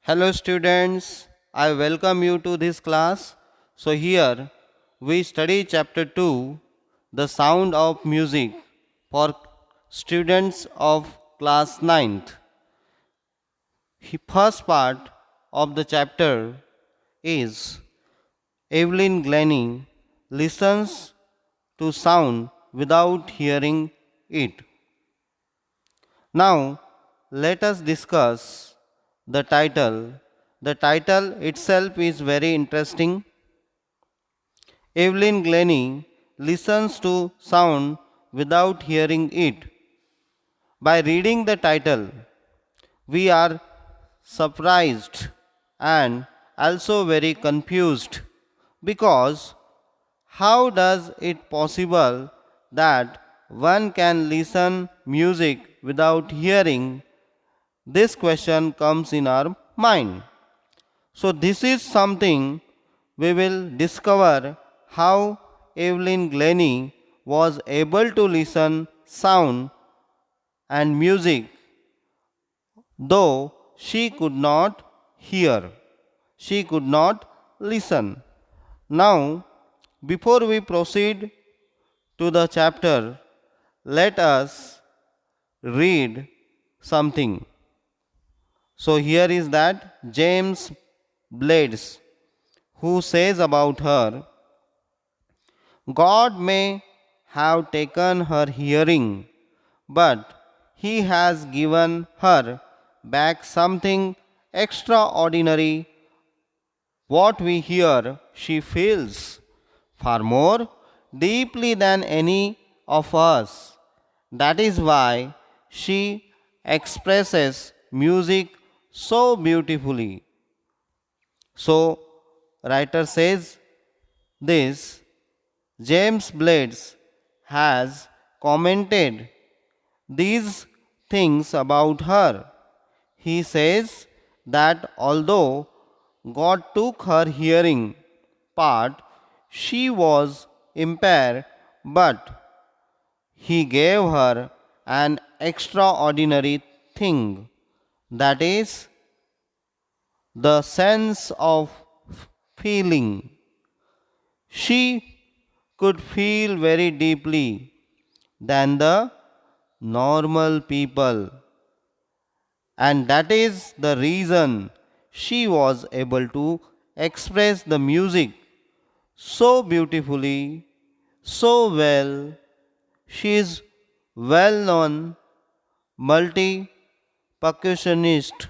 Hello students, I welcome you to this class. So here we study chapter 2, the sound of music for students of class ninth. First part of the chapter is Evelyn Glennie listens to sound without hearing it. Now let us discuss the title. The title itself is very interesting. Evelyn Glennie listens to sound without hearing it. By reading the title, we are surprised and also very confused because how does it possible that one can listen music without hearing? This question comes in our mind. So, this is something we will discover how Evelyn Glennie was able to listen sound and music though she could not hear. She could not listen. Now, before we proceed to the chapter, let us read something. So, here is that James Blades, who says about her, God may have taken her hearing, but He has given her back something extraordinary. What we hear, she feels far more deeply than any of us. That is why she expresses music so beautifully. So, writer says this James Blades has commented these things about her. He says that although God took her hearing part, she was impaired, but He gave her an extraordinary thing, that is, the sense of feeling. She could feel very deeply than the normal people, and that is the reason she was able to express the music so beautifully, so well. She is well known multi percussionist.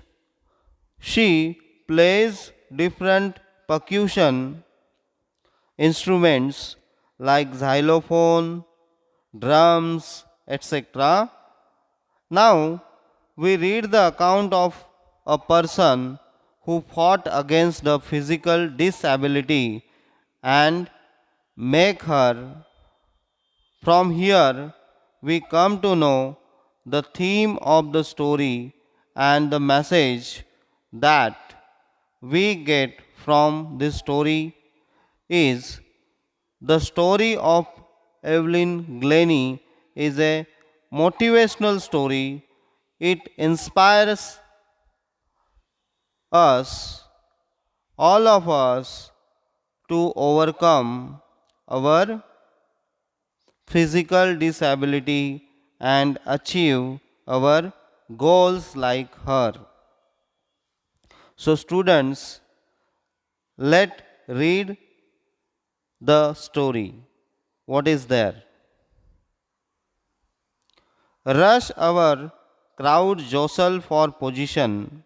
She plays different percussion instruments like xylophone, drums, etc. Now we read the account of a person who fought against the physical disability and make her. From here we come to know the theme of the story and the message that we get from this story is the story of Evelyn Glennie is a motivational story. It inspires us, all of us, to overcome our physical disability and achieve our goals like her. So, students, let read the story. What is there? Rush hour crowd jostle for position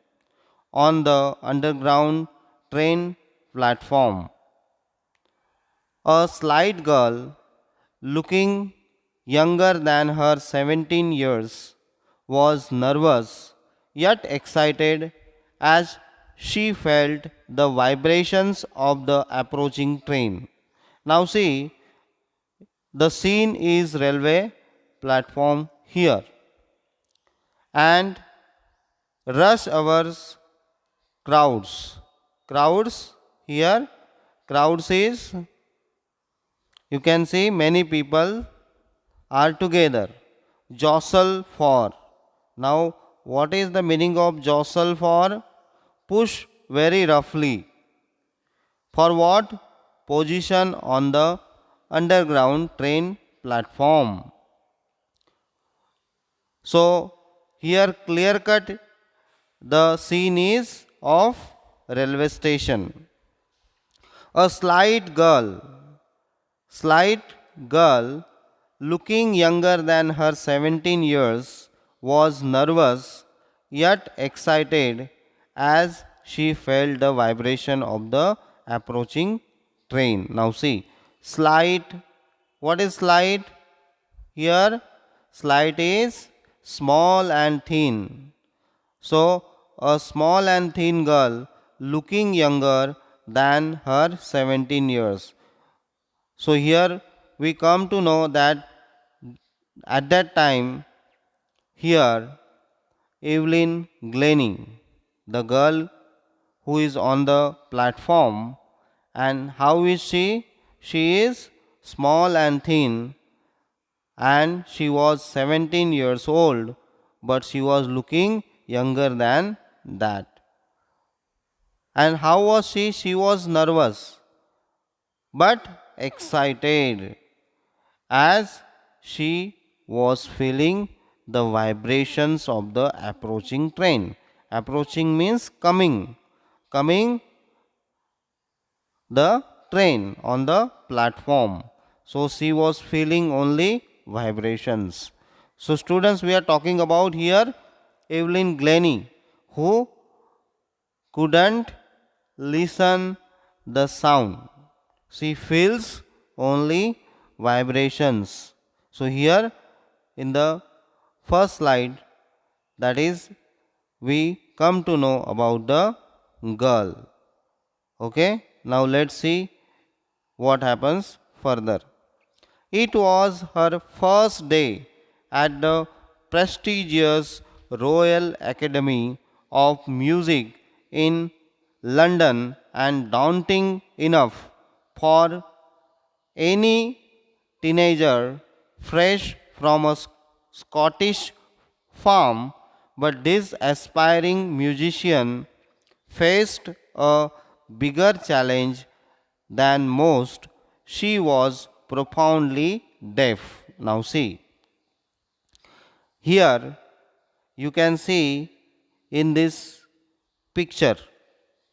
on the underground train platform. A slight girl, looking younger than her 17 years, was nervous yet excited as she felt the vibrations of the approaching train. Now, see, the scene is railway platform here, and rush hours crowds. Crowds here, crowds is you can see many people are together. Jostle for. Now, what is the meaning of jostle for? push very roughly. For what? Position on the underground train platform. So here clear cut the scene is of railway station. A slight girl looking younger than her 17 years was nervous yet excited as she felt the vibration of the approaching train. Now see, slight, what is slight? Here, slight is small and thin. So, a small and thin girl looking younger than her 17 years. So, here we come to know that at that time, here, Evelyn Glennie, the girl who is on the platform, and how is she? She is small and thin, and she was 17 years old, but she was looking younger than that. And how was she? She was nervous but excited as she was feeling the vibrations of the approaching train. Approaching means coming the train on the platform. So she was feeling only vibrations. So students, we are talking about here Evelyn Glennie, who couldn't listen the sound. She feels only vibrations. So here in the first slide, that is, we come to know about the girl. Okay, now let's see what happens further. It was her first day at the prestigious Royal Academy of Music in London, and daunting enough for any teenager fresh from a Scottish farm. But this aspiring musician faced a bigger challenge than most. She was profoundly deaf. Now, see, here you can see in this picture.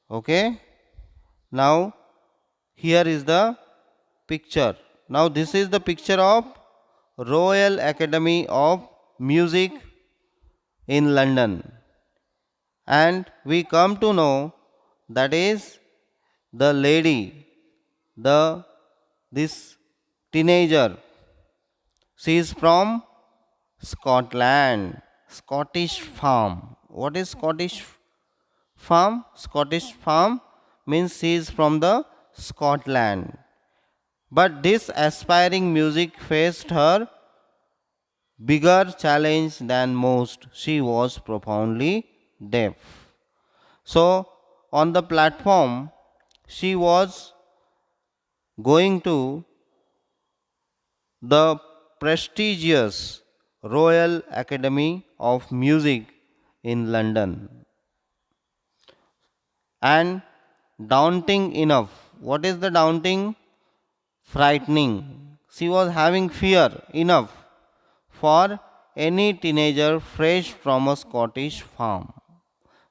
Okay, now here is the picture. Now, this is the picture of Royal Academy of Music in London, and we come to know that is the lady, the this teenager, she is from Scotland, Scottish farm. What is Scottish farm? Scottish farm means she is from the Scotland. But this aspiring music faced her bigger challenge than most. She was profoundly deaf. So on the platform, she was going to the prestigious Royal Academy of Music in London. And daunting enough. What is the daunting? Frightening. She was having fear enough for any teenager fresh from a Scottish farm.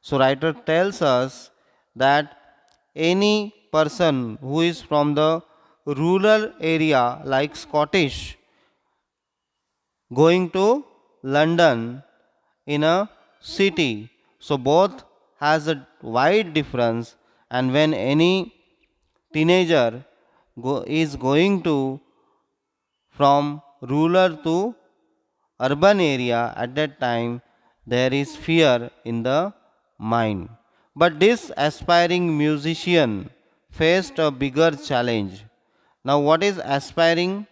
So writer tells us that any person who is from the rural area like Scottish going to London in a city, so both has a wide difference. And when any teenager is going to from rural to urban area, at that time there is fear in the mind. But this aspiring musician faced a bigger challenge. Now, what is aspiring?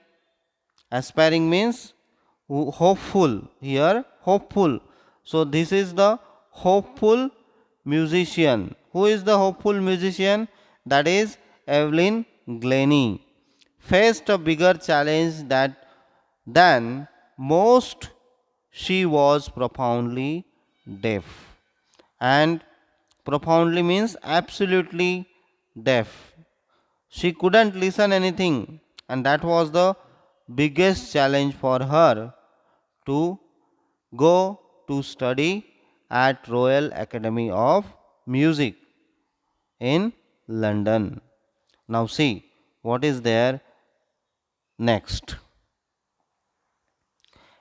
Aspiring means hopeful. Here, hopeful. So, this is the hopeful musician. Who is the hopeful musician? That is Evelyn Glennie. Faced a bigger challenge than most. She was profoundly deaf. And Profoundly means absolutely deaf. She couldn't listen anything, and that was the biggest challenge for her to go to study at Royal Academy of Music in London. Now see what is there next.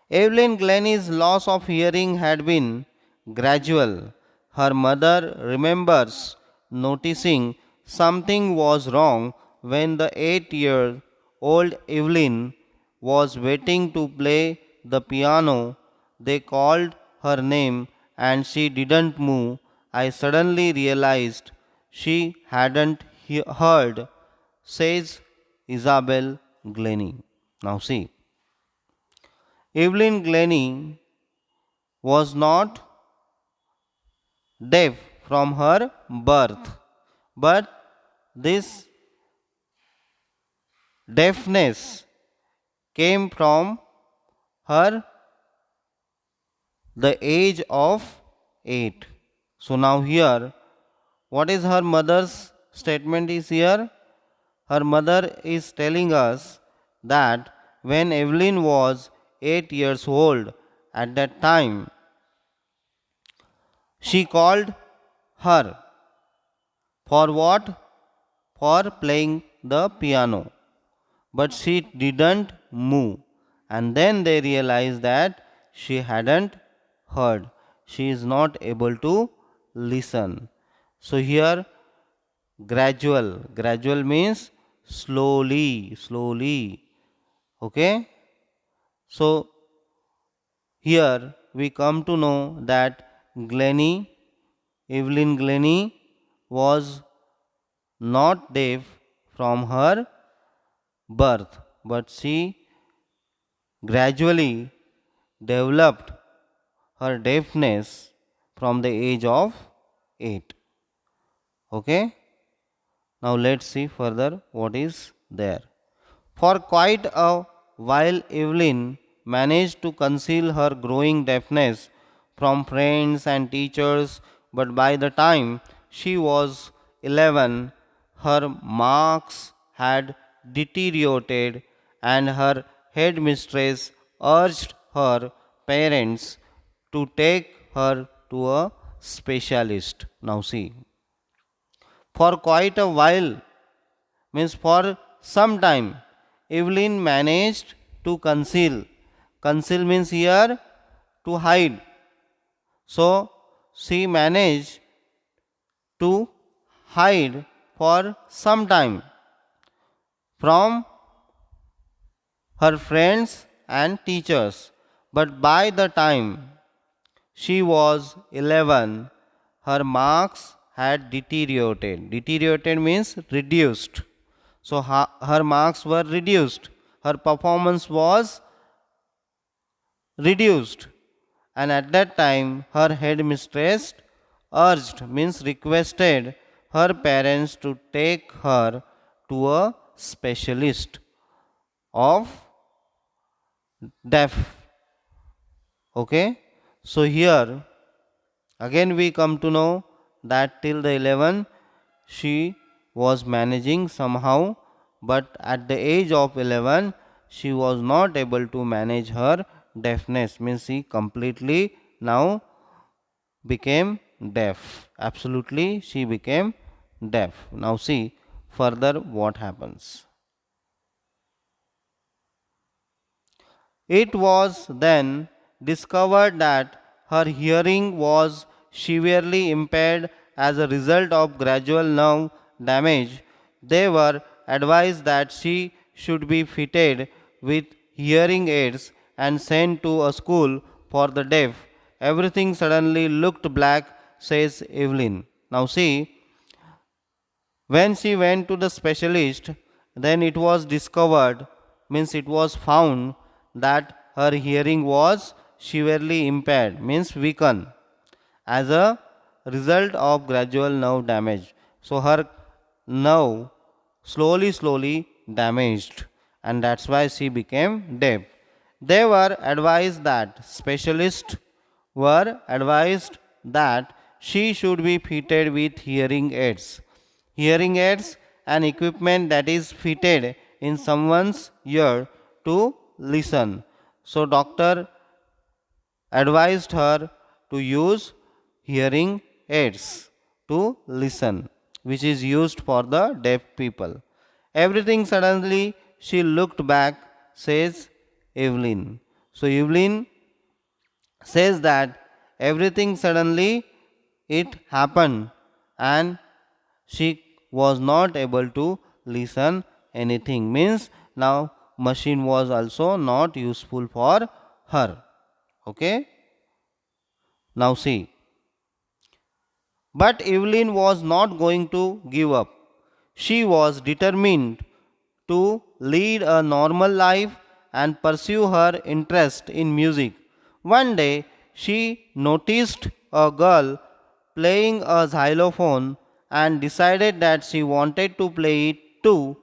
Evelyn Glennie's loss of hearing had been gradual. Her mother remembers noticing something was wrong when the 8-year old Evelyn was waiting to play the piano. They called her name and she didn't move. I suddenly realized she hadn't heard, says Isabel Glennie. Now see. Evelyn Glennie was not deaf from her birth, but this deafness came from her the age of 8. So now here what is her mother's statement is here? Her mother is telling us that when Evelyn was 8 years old at that time, she called her for what? For playing the piano. But she didn't move. And then they realized that she hadn't heard. She is not able to listen. So here gradual. Gradual means slowly, slowly. Okay? So here we come to know that Glennie, Evelyn Glennie, was not deaf from her birth, but she gradually developed her deafness from the age of 8. Okay? Now let's see further what is there. For quite a while, Evelyn managed to conceal her growing deafness from friends and teachers, but by the time she was 11, her marks had deteriorated, and her headmistress urged her parents to take her to a specialist. Now, see, for quite a while means for some time, Evelyn managed to conceal. Conceal means here to hide. So she managed to hide for some time from her friends and teachers. But by the time she was 11, her marks had deteriorated. Deteriorated means reduced. So her marks were reduced. Her performance was reduced. And at that time, her headmistress urged, means requested, her parents to take her to a specialist of deaf. Okay? So here again we come to know that till the 11 she was managing somehow, but at the age of 11 she was not able to manage her deafness, means she completely now became deaf. Absolutely she became deaf. Now see further what happens. It was then discovered that her hearing was severely impaired as a result of gradual nerve damage. They were advised that she should be fitted with hearing aids and sent to a school for the deaf. Everything suddenly looked black, says Evelyn. Now, see, when she went to the specialist, then it was discovered, means it was found that her hearing was severely impaired, means weakened, as a result of gradual nerve damage. So her nerve slowly damaged, and that's why she became deaf. They were advised that specialists were advised that she should be fitted with hearing aids. Hearing aids, an equipment that is fitted in someone's ear to listen. So doctor advised her to use hearing aids to listen, which is used for the deaf people. Everything suddenly she looked back, says Evelyn. So Evelyn says that everything suddenly it happened and she was not able to listen anything, means now machine was also not useful for her. Okay, now see, but Evelyn was not going to give up. She was determined to lead a normal life and pursue her interest in music. One day, she noticed a girl playing a xylophone and decided that she wanted to play it too.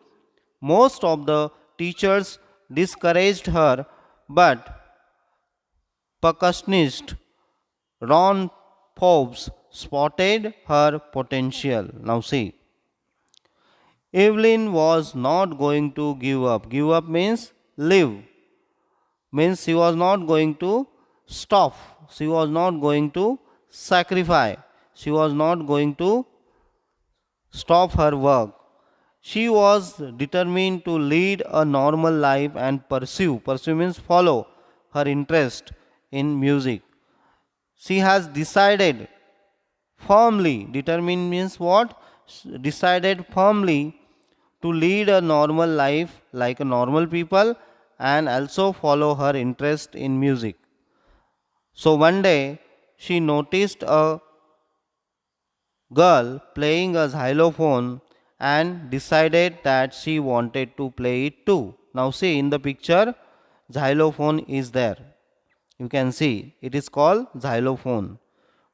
Most of the teachers discouraged her, but percussionist Ron Forbes spotted her potential. Now, see, Evelyn was not going to give up. Give up means live, means she was not going to stop. She was not going to sacrifice. She was not going to stop her work. She was determined to lead a normal life and pursue. Pursue means follow her interest in music. She has decided firmly, determined means what? Decided firmly to lead a normal life like a normal people and also follow her interest in music. So one day she noticed a girl playing a xylophone and decided that she wanted to play it too. Now see, in the picture xylophone is there. You can see it is called xylophone.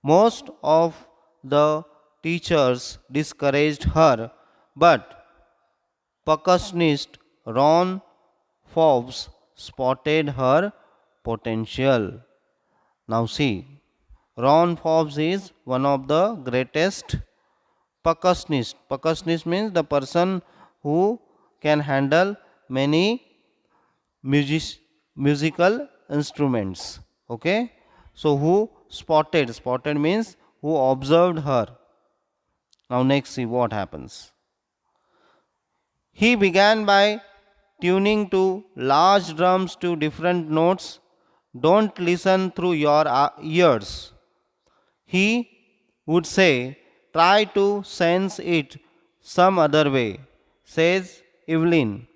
Most of the teachers discouraged her, but percussionist Ron Forbes spotted her potential. Now see, Ron Forbes is one of the greatest percussionist. Percussionist means the person who can handle many musical instruments. Okay, so who spotted means who observed her. Now next, see what happens. He began by tuning to large drums to different notes. Don't listen through your ears, he would say. Try to sense it some other way, says Evelyn.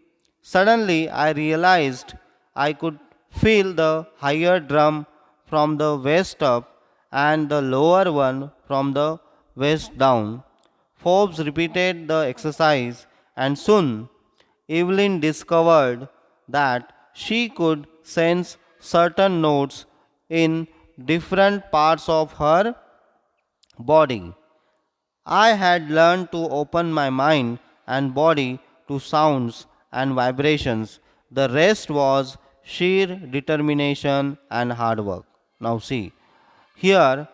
Suddenly I realized I could feel the higher drum from the waist up and the lower one from the waist down. Forbes repeated the exercise, and soon Evelyn discovered that she could sense certain notes in different parts of her body. I had learned to open my mind and body to sounds and vibrations. The rest was sheer determination and hard work. Now, see, here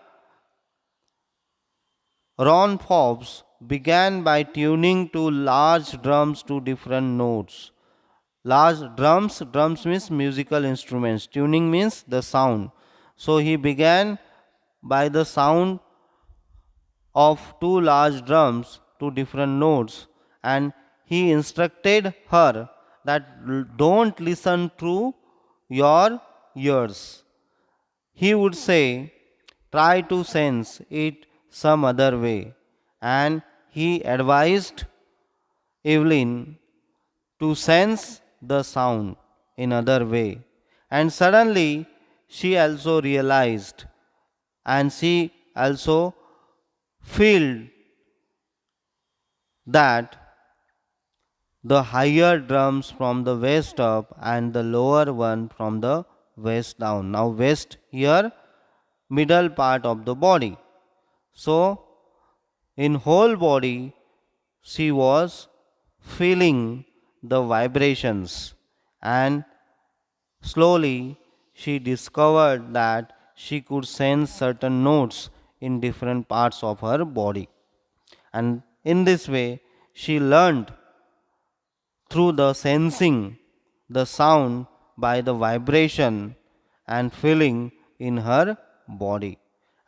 Ron Forbes began by tuning to large drums to different notes. Large drums means musical instruments. Tuning means the sound. So he began by the sound of two large drums to different notes, and he instructed her that don't listen through your ears. He would say, try to sense it some other way. And he advised Evelyn to sense the sound in other way. And suddenly she also realized and she also felt that the higher drums from the waist up and the lower one from the waist down. Now waist here middle part of the body. So in whole body she was feeling the vibrations, and slowly she discovered that she could sense certain notes in different parts of her body. And in this way, she learned through the sensing the sound by the vibration and feeling in her body.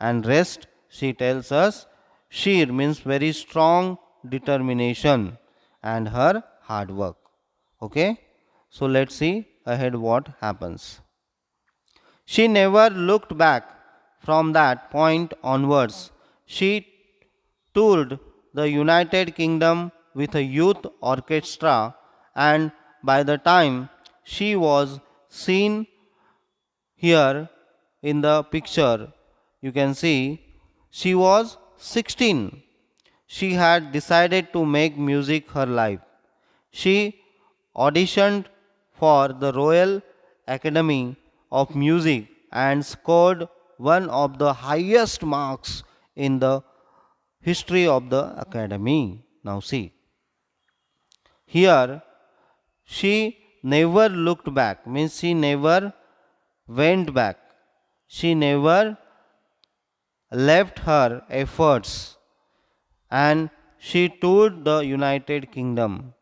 And rest, she tells us, sheer means very strong determination and her hard work. Okay, so let's see ahead what happens. She never looked back from that point onwards. She toured the United Kingdom with a youth orchestra, and by the time she was seen here in the picture, you can see she was 16. She had decided to make music her life. She auditioned for the Royal Academy of Music and scored one of the highest marks in the history of the academy. Now, see here, she never looked back, means she never went back, she never left her efforts, and she toured the United Kingdom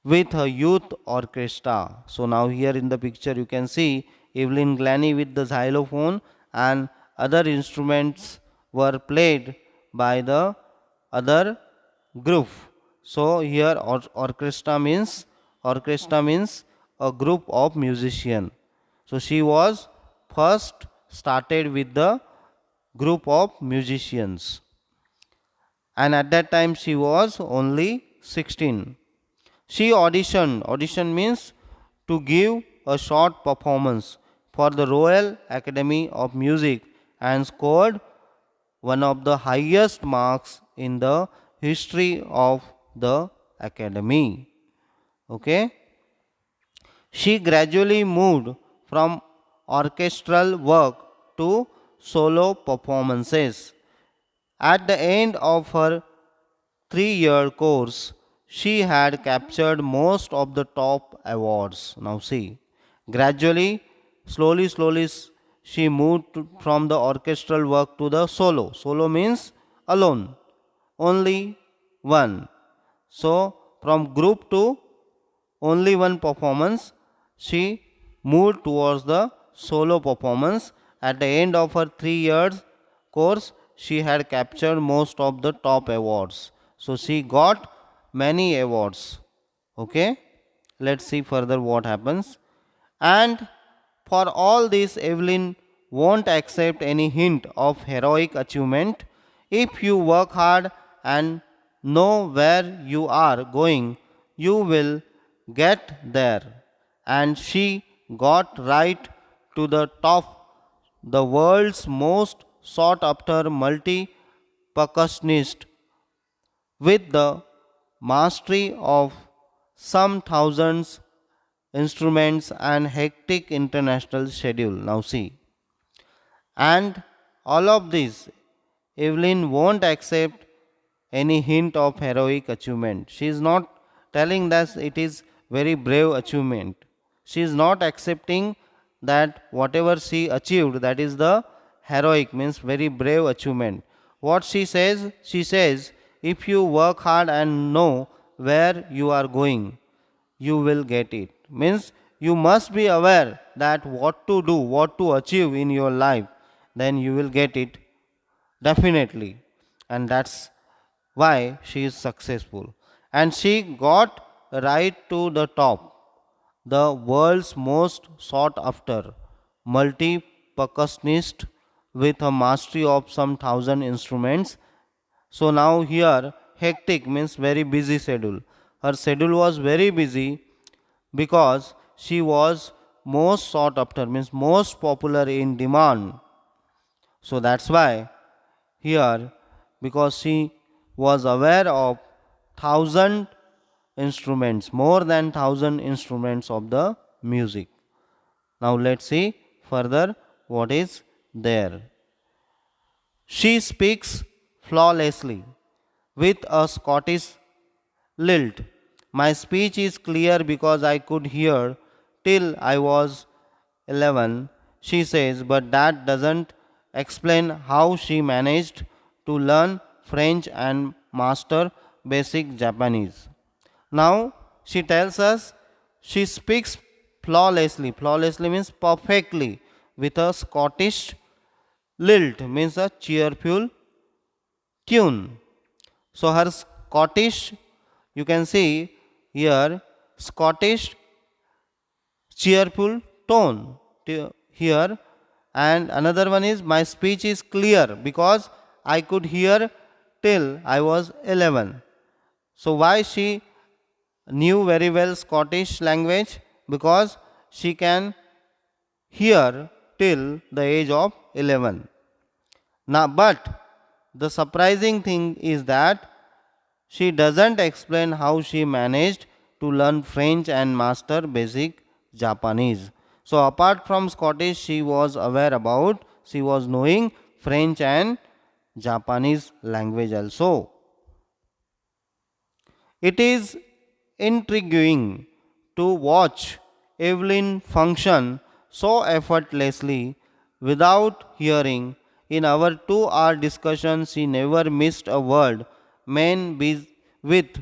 with a youth orchestra. So now here in the picture you can see Evelyn Glennie with the xylophone, and other instruments were played by the other group. So here orchestra means a group of musicians. So she was first started with the group of musicians, and at that time she was only 16. She auditioned. Audition means to give a short performance for the Royal Academy of Music and scored one of the highest marks in the history of the academy. Okay. She gradually moved from orchestral work to solo performances. At the end of her 3-year course, she had captured most of the top awards. Now, see, gradually, slowly, she moved from the orchestral work to the solo. Solo means alone, only one. So, from group to only one performance, she moved towards the solo performance. At the end of her 3 years course, she had captured most of the top awards. So she got many awards. Okay, let's see further what happens. And for all this, Evelyn won't accept any hint of heroic achievement. If you work hard and know where you are going, you will get there. And she got right to the top, the world's most sought after multi percussionist with the mastery of some thousands instruments and hectic international schedule. Now see, and all of this, Evelyn won't accept any hint of heroic achievement. She is not telling that it is very brave achievement. She is not accepting that whatever she achieved, that is the heroic, means very brave achievement. What she says, if you work hard and know where you are going, you will get it. Means you must be aware that what to do, what to achieve in your life, then you will get it definitely. And that's why she is successful. And she got right to the top, the world's most sought after multi percussionist with a mastery of some thousand instruments. So now here hectic means very busy schedule. Her schedule was very busy because she was most sought after, means most popular in demand. So that's why here, because she was aware of thousand instruments, more than thousand instruments of the music. Now let's see further what is there. She speaks flawlessly with a Scottish lilt. My speech is clear because I could hear till I was 11, she says, but that doesn't explain how she managed to learn French and master basic Japanese. Now she tells us she speaks flawlessly. Flawlessly means perfectly with a Scottish lilt, means a cheerful tune. So her Scottish, you can see here, Scottish cheerful tone here. And another one is my speech is clear because I could hear till I was 11. So why she knew very well Scottish language? Because she can hear till the age of 11. Now but the surprising thing is that she doesn't explain how she managed to learn French and master basic Japanese. So apart from Scottish, she was aware about, she was knowing French and Japanese language also. It is intriguing to watch Evelyn function so effortlessly without hearing. In our 2 hour discussion, she never missed a word. Men with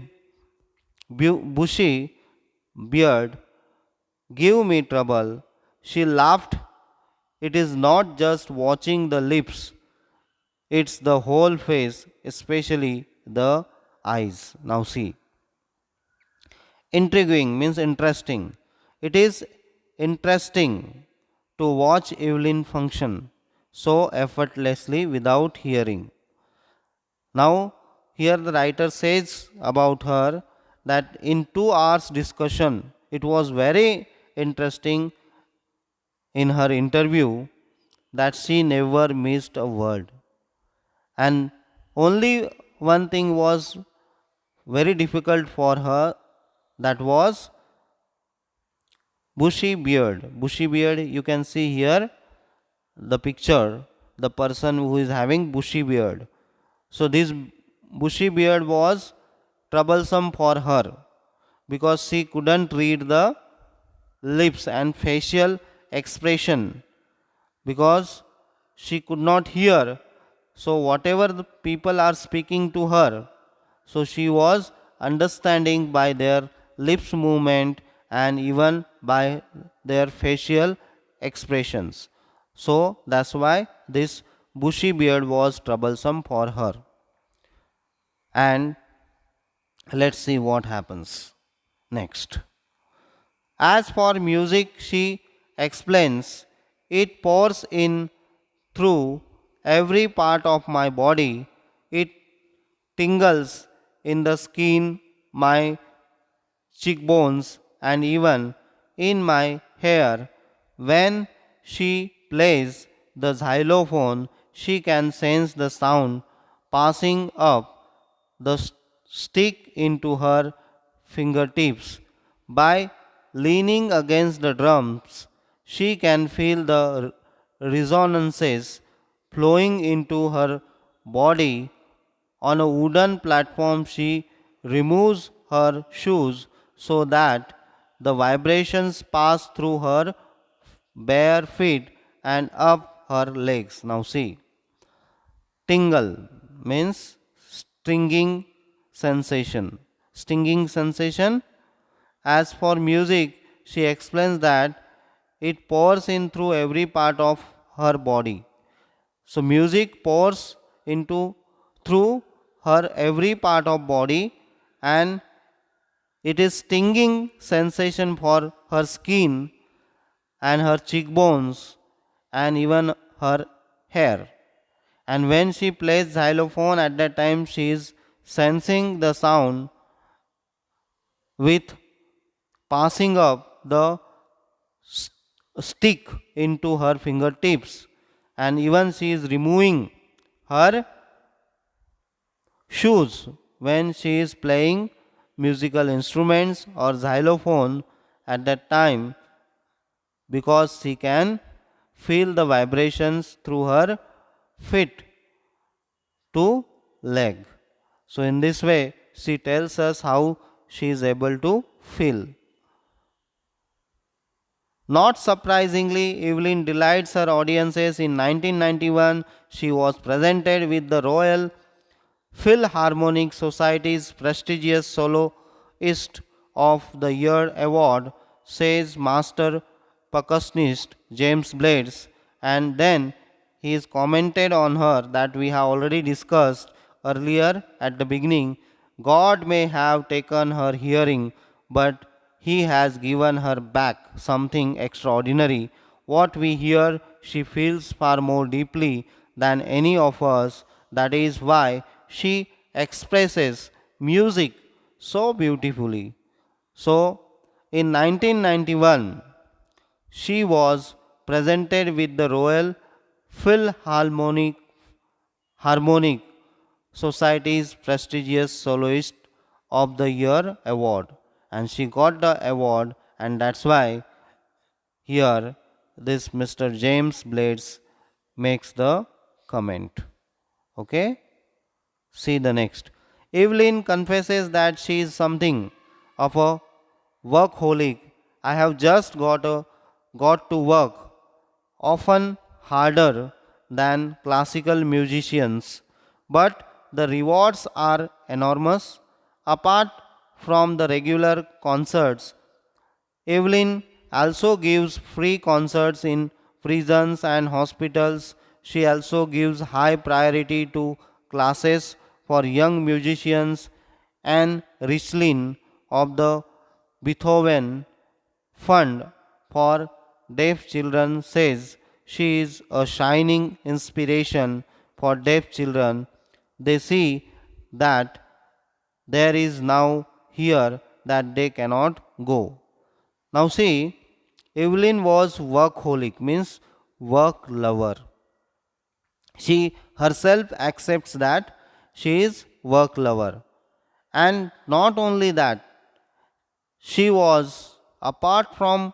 bushy beard give me trouble. She laughed. It is not just watching the lips, it's the whole face, especially the eyes. Now, see. Intriguing means interesting. It is interesting to watch Evelyn function so effortlessly without hearing. Now, here the writer says about her that in 2 hours discussion, it was very interesting in her interview that she never missed a word. And only one thing was very difficult for her, that was bushy beard. Bushy beard, you can see here the picture, the person who is having bushy beard. So, this bushy beard was troublesome for her because she couldn't read the lips and facial expression because she could not hear. So, whatever the people are speaking to her, so she was understanding by their lips movement and even by their facial expressions. So, that's why this bushy beard was troublesome for her. And let's see what happens next. As for music, she explains, it pours in through every part of my body. It tingles in the skin, my cheekbones, and even in my hair. When she plays the xylophone, she can sense the sound passing up the stick into her fingertips. By leaning against the drums, she can feel the resonances flowing into her body. On a wooden platform, she removes her shoes so that the vibrations pass through her bare feet and up her legs. Now, see. Tingle means stinging sensation. Stinging sensation. As for music, she explains that it pours in through every part of her body. So music pours into through her every part of body, and it is stinging sensation for her skin and her cheekbones and even her hair. And when she plays xylophone, at that time she is sensing the sound with passing up the stick into her fingertips, and even she is removing her shoes when she is playing musical instruments or xylophone at that time, because she can feel the vibrations through her feet to leg. So in this way she tells us how she is able to feel. Not surprisingly, Evelyn delights her audiences. In 1991, she was presented with the Royal Philharmonic Society's prestigious Soloist of the Year award, says master percussionist James Blades, and then he is commented on her that we have already discussed earlier at the beginning. God may have taken her hearing, but he has given her back something extraordinary. What we hear, she feels far more deeply than any of us. That is why she expresses music so beautifully. So, in 1991, she was presented with the Royal Philharmonic Harmonic Society's prestigious Soloist of the Year award, and she got the award, and that's why here this Mr. James Blades makes the comment. Okay, see the next. Evelyn confesses that she is something of a workaholic. I have just got to work, often harder than classical musicians, but the rewards are enormous. Apart from the regular concerts, Evelyn also gives free concerts in prisons and hospitals. She also gives high priority to classes for young musicians. And Richlin of the Beethoven Fund for Deaf Children says she is a shining inspiration for deaf children. They see that there is now here that they cannot go. Now see, Evelyn was workaholic, means work lover. She herself accepts that she is work lover. And not only that, she was, apart from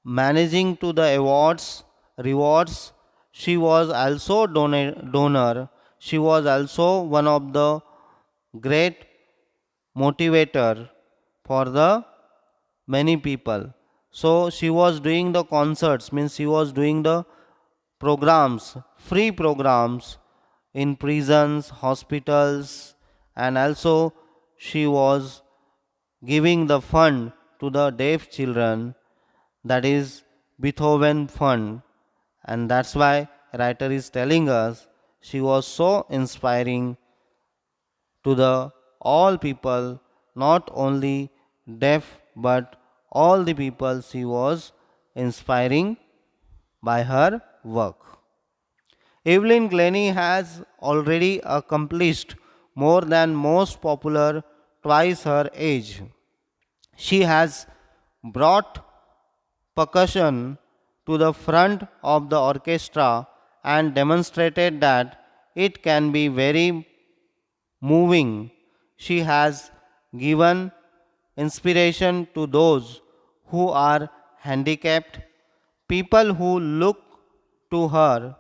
managing to the awards, rewards, she was also donor. She was also one of the great motivator for the many people. So she was doing the concerts, means she was doing the programs, free programs in prisons, hospitals, and also she was giving the fund to the deaf children, that is Beethoven Fund, and that's why writer is telling us she was so inspiring to the all people, not only deaf but all the people she was inspiring by her work. Evelyn Glennie has already accomplished more than most popular twice her age. She has brought percussion to the front of the orchestra and demonstrated that it can be very moving. She has given inspiration to those who are handicapped, people who look to her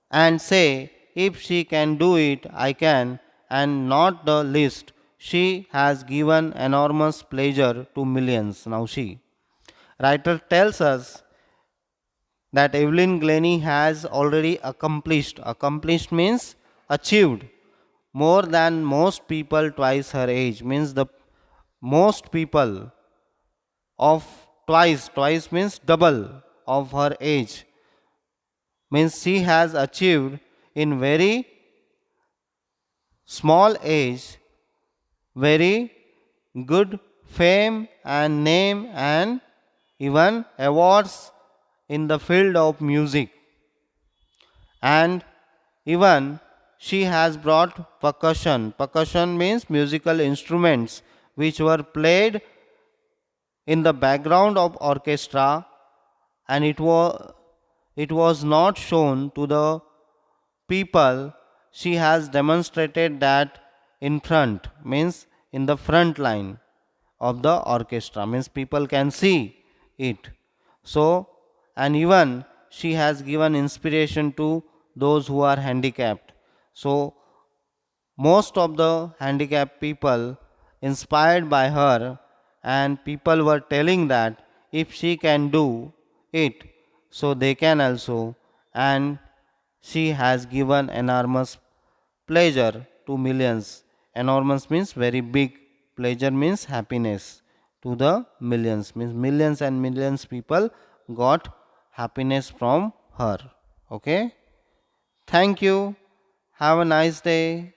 and say, if she can do it, I can, and not the least. She has given enormous pleasure to millions. Now she. Writer tells us that Evelyn Glennie has already accomplished means achieved more than most people twice her age, means the most people of twice means double of her age, means she has achieved in very small age very good fame and name and even awards in the field of music. And even she has brought percussion. Percussion means musical instruments which were played in the background of orchestra, and it was not shown to the people. She has demonstrated that in front, means in the front line of the orchestra, means people can see it. So, and even she has given inspiration to those who are handicapped. So most of the handicapped people inspired by her, and people were telling that if she can do it, so they can also. And she has given enormous pleasure to millions. Enormous means very big, pleasure means happiness to the millions, means millions and millions people got happiness from her. Okay, thank you, have a nice day.